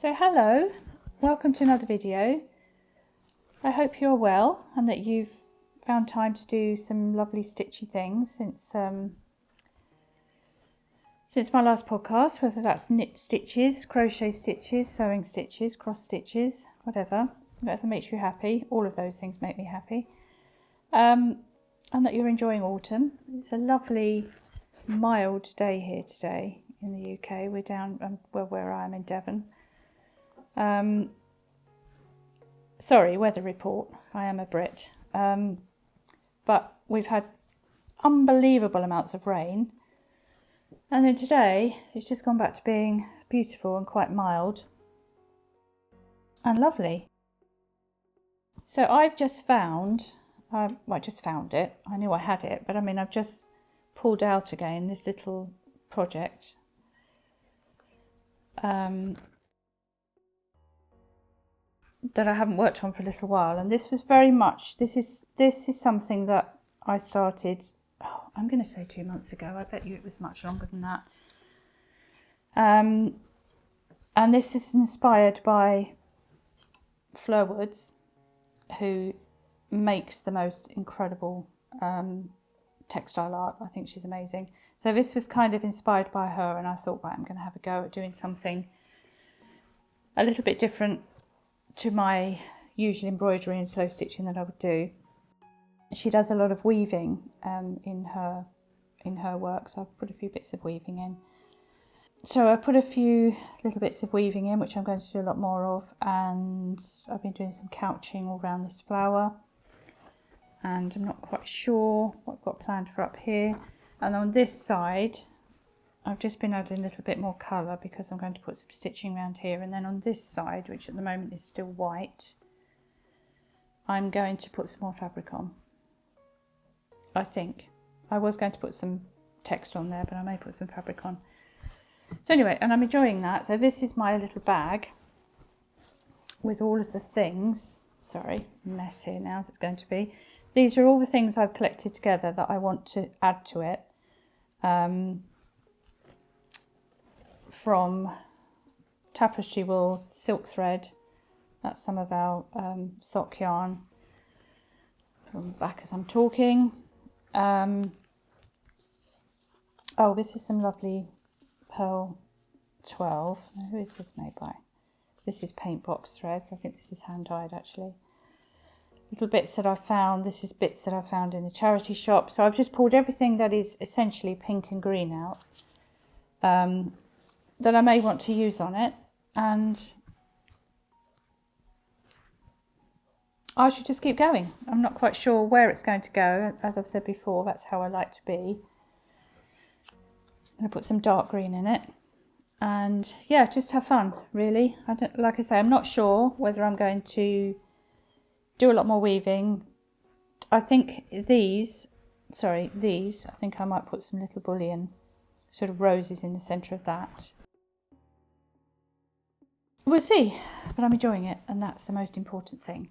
So hello, welcome to another video. I hope you're well and that you've found time to do some lovely stitchy things since my last podcast, whether that's knit stitches, crochet stitches, sewing stitches, cross stitches, whatever makes you happy. All of those things make me happy. And that you're enjoying autumn. It's a lovely mild day here today in the UK. We're down where I am in Devon. Sorry, weather report. I am a Brit. But we've had unbelievable amounts of rain. And then today it's just gone back to being beautiful and quite mild and lovely. So I've just found, I just found it. I knew I had it, but I mean, I've just pulled out again this little project. That I haven't worked on for a little while, and this was very much, this is something that I started, I'm going to say 2 months ago. I bet you it was much longer than that. And this is inspired by Fleur Woods, who makes the most incredible textile art. I think she's amazing. So this was kind of inspired by her, and I thought, right, I'm going to have a go at doing something a little bit different to my usual embroidery and slow stitching that I would do. She does a lot of weaving in her work, so I've put a few bits of weaving in. So I put a few little bits of weaving in, which I'm going to do a lot more of, and I've been doing some couching all around this flower, and I'm not quite sure what I've got planned for up here. And on this side I've just been adding a little bit more colour because I'm going to put some stitching around here, and then on this side, which at the moment is still white, I'm going to put some more fabric on. I think I was going to put some text on there, but I may put some fabric on. So anyway, and I'm enjoying that. So this is my little bag with all of the things. Sorry, mess here now it's going to be. These are all the things I've collected together that I want to add to it. From tapestry wool, silk thread, that's some of our sock yarn from back as I'm talking. Oh, this is some lovely Pearl 12. Now, who is this made by? This is paint box threads. I think this is hand dyed actually. Little bits that I found. This is bits that I found in the charity shop. So I've just pulled everything that is essentially pink and green out. That I may want to use on it, and I should just keep going. I'm not quite sure where it's going to go. As I've said before, that's how I like to be. I'm going to put some dark green in it, and yeah, just have fun really. Like I say, I'm not sure whether I'm going to do a lot more weaving. I think these, I think I might put some little bullion sort of roses in the centre of that. We'll see, but I'm enjoying it, and that's the most important thing.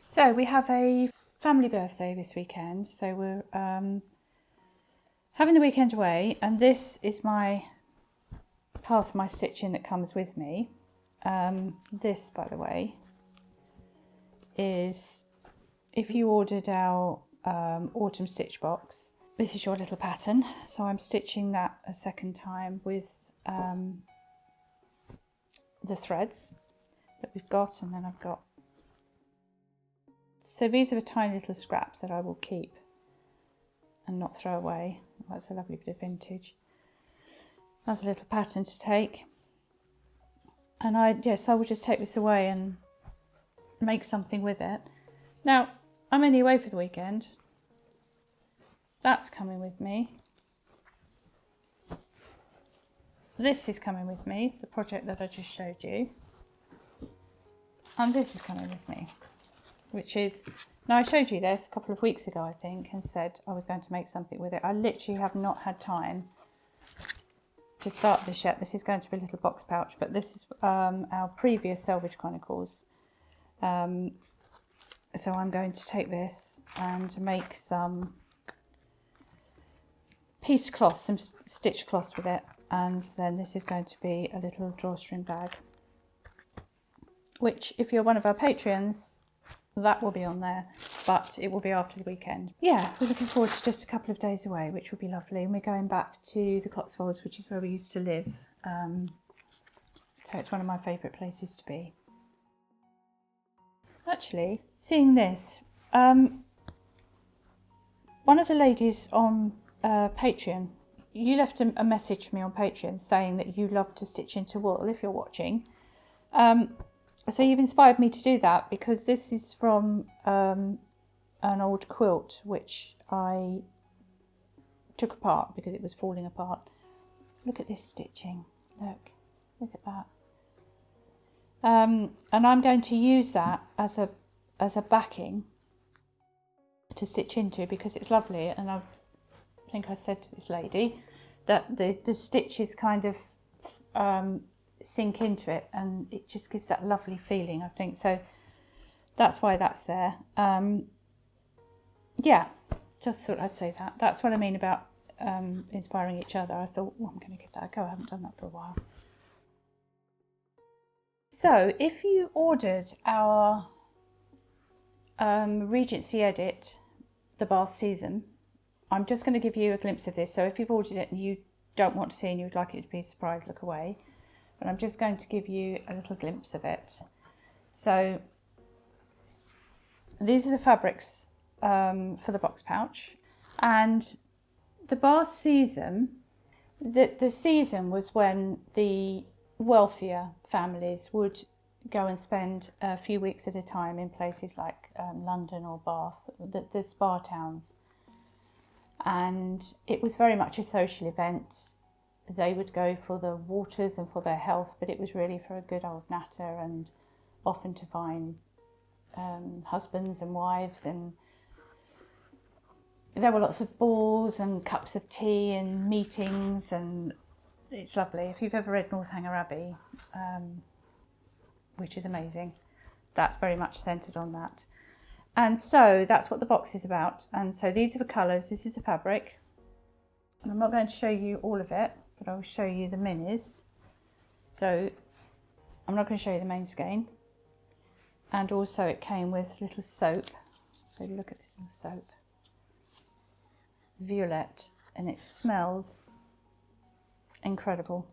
So we have a family birthday this weekend, so we're having the weekend away, and this is my part of my stitching that comes with me. This, by the way, is if you ordered our autumn stitch box, this is your little pattern. So I'm stitching that a second time with the threads that we've got, and then I've got, so these are the tiny little scraps that I will keep and not throw away. That's a lovely bit of vintage. That's a little pattern to take. And I will just take this away and make something with it. Now, I'm only away for the weekend. That's coming with me. This is coming with me, the project that I just showed you. And this is coming with me, which is, now I showed you this a couple of weeks ago, I think, and said I was going to make something with it. I literally have not had time to start this yet. This is going to be a little box pouch, but this is our previous Selvage Chronicles. So I'm going to take this and make some piece cloth, some stitch cloth with it, and then this is going to be a little drawstring bag, which if you're one of our Patreons, that will be on there, but it will be after the weekend. Yeah, we're looking forward to just a couple of days away, which will be lovely, and we're going back to the Cotswolds, which is where we used to live, so it's one of my favourite places to be. Actually, seeing this, one of the ladies on Patreon, you left a message for me on Patreon saying that you love to stitch into wool, if you're watching. So you've inspired me to do that, because this is from an old quilt which I took apart because it was falling apart. Look at this stitching, look at that. And I'm going to use that as a backing to stitch into, because it's lovely, and I think I said to this lady that the stitches kind of sink into it, and it just gives that lovely feeling, I think. So that's why that's there. Yeah, just thought I'd say that. That's what I mean about inspiring each other. I thought, well, I'm going to give that a go. I haven't done that for a while. So if you ordered our Regency edit, the Bath season, I'm just going to give you a glimpse of this. So if you've ordered it and you don't want to see and you'd like it to be a surprise, look away. But I'm just going to give you a little glimpse of it. So these are the fabrics for the box pouch. And the Bath season, the season was when the wealthier families would go and spend a few weeks at a time in places like London or Bath, the spa towns. And it was very much a social event. They would go for the waters and for their health, but it was really for a good old natter, and often to find husbands and wives, and there were lots of balls and cups of tea and meetings, and it's lovely. If you've ever read Northanger Abbey, which is amazing, that's very much centred on that. And so that's what the box is about. And so these are the colours, this is the fabric. And I'm not going to show you all of it, but I'll show you the minis. So I'm not going to show you the main skein. And also it came with little soap. So look at this little soap. Violet, and it smells incredible.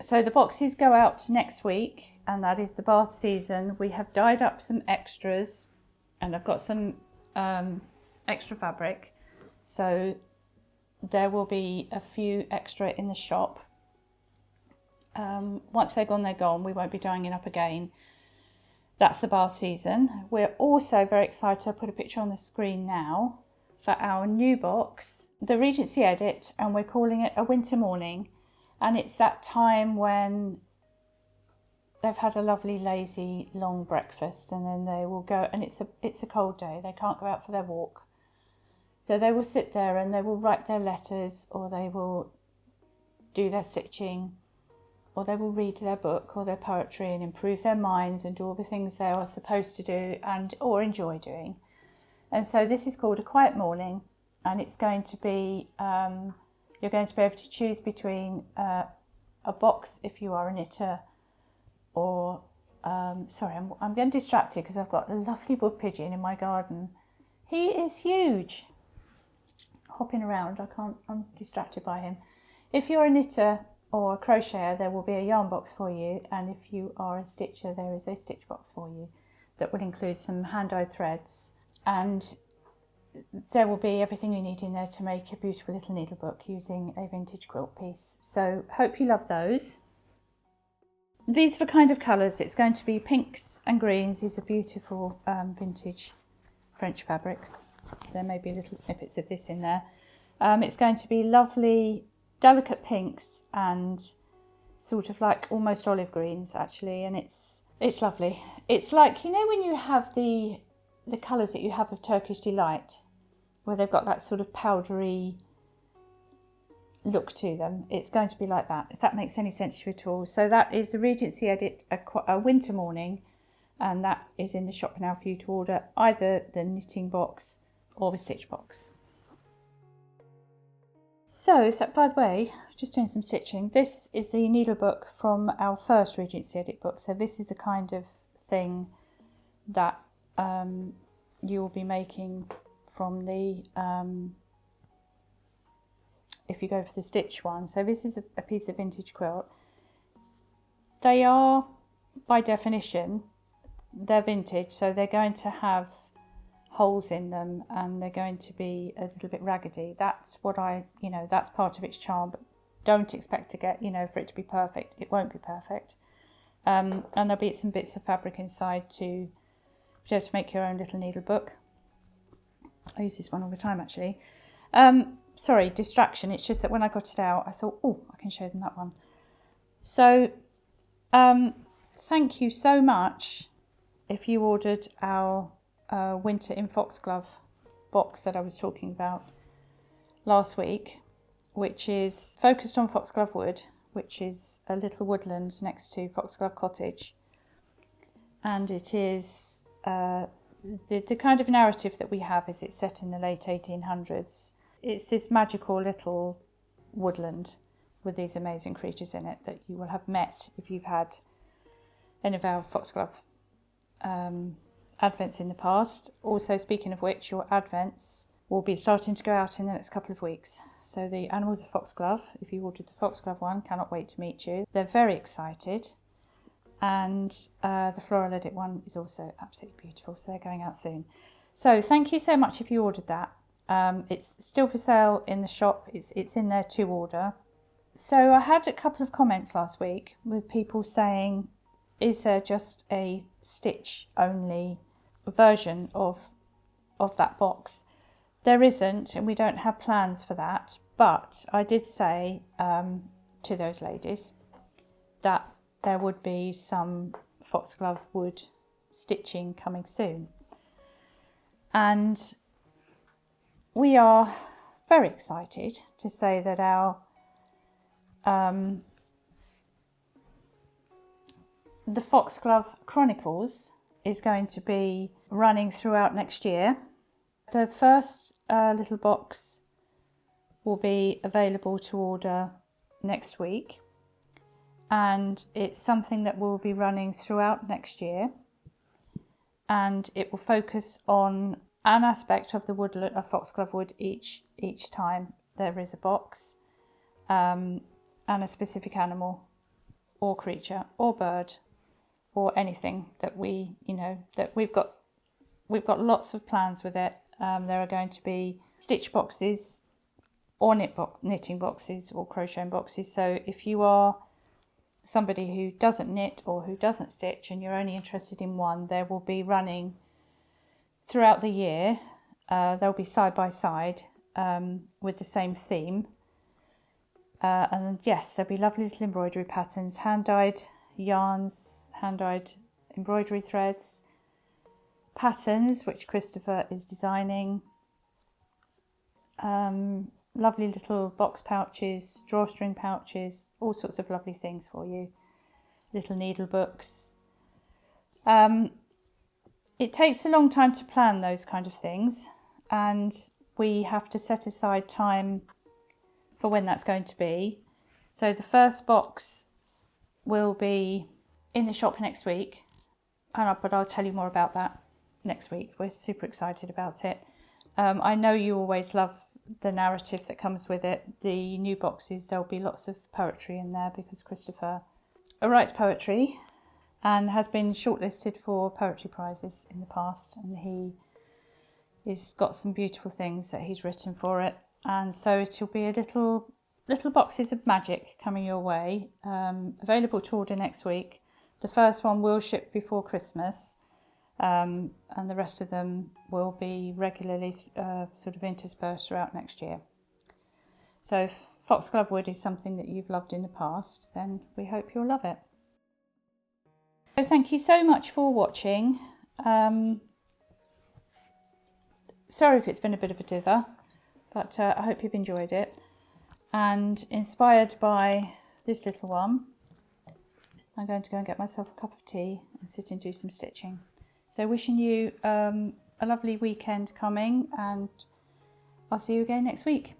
So the boxes go out next week, and that is the Bath season. We have dyed up some extras, and I've got some extra fabric, so there will be a few extra in the shop. Once they're gone, they're gone. We won't be dyeing it up again. That's the Bath season. We're also very excited, I'll put a picture on the screen now, for our new box, the Regency edit, and we're calling it A Winter Morning. And it's that time when they've had a lovely, lazy, long breakfast, and then they will go, and it's a cold day, they can't go out for their walk. So they will sit there and they will write their letters, or they will do their stitching, or they will read their book or their poetry and improve their minds and do all the things they are supposed to do or enjoy doing. And so this is called A Quiet Morning, and it's going to be, you're going to be able to choose between a box if you are a knitter, or, sorry, I'm getting distracted because I've got a lovely wood pigeon in my garden. He is huge, hopping around, I'm distracted by him. If you're a knitter or a crocheter, there will be a yarn box for you, and if you are a stitcher, there is a stitch box for you that will include some hand-dyed threads, and there will be everything you need in there to make a beautiful little needlebook using a vintage quilt piece. So hope you love those. These are the kind of colours. It's going to be pinks and greens. These are beautiful vintage French fabrics. There may be little snippets of this in there. It's going to be lovely delicate pinks and sort of like almost olive greens actually, and it's lovely. It's like, you know, when you have the colours that you have of Turkish Delight, where they've got that sort of powdery look to them. It's going to be like that, if that makes any sense to you at all. So that is the Regency Edit, a winter morning, and that is in the shop now for you to order, either the knitting box or the stitch box. So, by the way, just doing some stitching. This is the needle book from our first Regency Edit book. So this is the kind of thing that you will be making from the, if you go for the stitch one. So this is a piece of vintage quilt. They are, by definition, they're vintage, so they're going to have holes in them and they're going to be a little bit raggedy. That's what that's part of its charm, but don't expect to get, for it to be perfect. It won't be perfect. And there'll be some bits of fabric inside to just make your own little needle book. I use this one all the time, actually. Sorry, distraction. It's just that when I got it out, I thought, oh, I can show them that one. So thank you so much if you ordered our Winter in Foxglove box that I was talking about last week, which is focused on Foxglove Wood, which is a little woodland next to Foxglove Cottage. And it is the kind of narrative that we have is it's set in the late 1800s. It's this magical little woodland with these amazing creatures in it that you will have met if you've had any of our Foxglove advents in the past. Also, speaking of which, your advents will be starting to go out in the next couple of weeks. So the Animals of Foxglove, if you ordered the Foxglove one, cannot wait to meet you. They're very excited. And the Floral Edit one is also absolutely beautiful, so they're going out soon. So thank you so much if you ordered that. It's still for sale in the shop. It's in there to order. So I had a couple of comments last week with people saying, is there just a stitch only version of that box? There isn't, and we don't have plans for that, but I did say to those ladies that there would be some Foxglove Wood stitching coming soon, and we are very excited to say that our the Foxglove Chronicles is going to be running throughout next year. The first little box will be available to order next week, and it's something that will be running throughout next year, and it will focus on an aspect of the woodland of Foxglove Wood each time there is a box, and a specific animal or creature or bird or anything that that we've got lots of plans with it. There are going to be stitch boxes or knitting boxes or crocheting boxes. So if you are somebody who doesn't knit or who doesn't stitch and you're only interested in one, there will be running throughout the year. They'll be side by side with the same theme. And yes, there'll be lovely little embroidery patterns, hand-dyed yarns, hand-dyed embroidery threads, patterns which Christopher is designing, lovely little box pouches, drawstring pouches, all sorts of lovely things for you, little needle books. It takes a long time to plan those kind of things, and we have to set aside time for when that's going to be. So the first box will be in the shop next week, but I'll tell you more about that next week. We're super excited about it. I know you always love the narrative that comes with it. The new boxes, there'll be lots of poetry in there because Christopher writes poetry and has been shortlisted for poetry prizes in the past, and he's got some beautiful things that he's written for it. And so it'll be a little boxes of magic coming your way, available to order next week. The first one will ship before Christmas, and the rest of them will be regularly sort of interspersed throughout next year. So if Foxglove Wood is something that you've loved in the past, then we hope you'll love it. So thank you so much for watching. Sorry if it's been a bit of a dither, but I hope you've enjoyed it. And inspired by this little one, I'm going to go and get myself a cup of tea and sit and do some stitching. So wishing you a lovely weekend coming, and I'll see you again next week.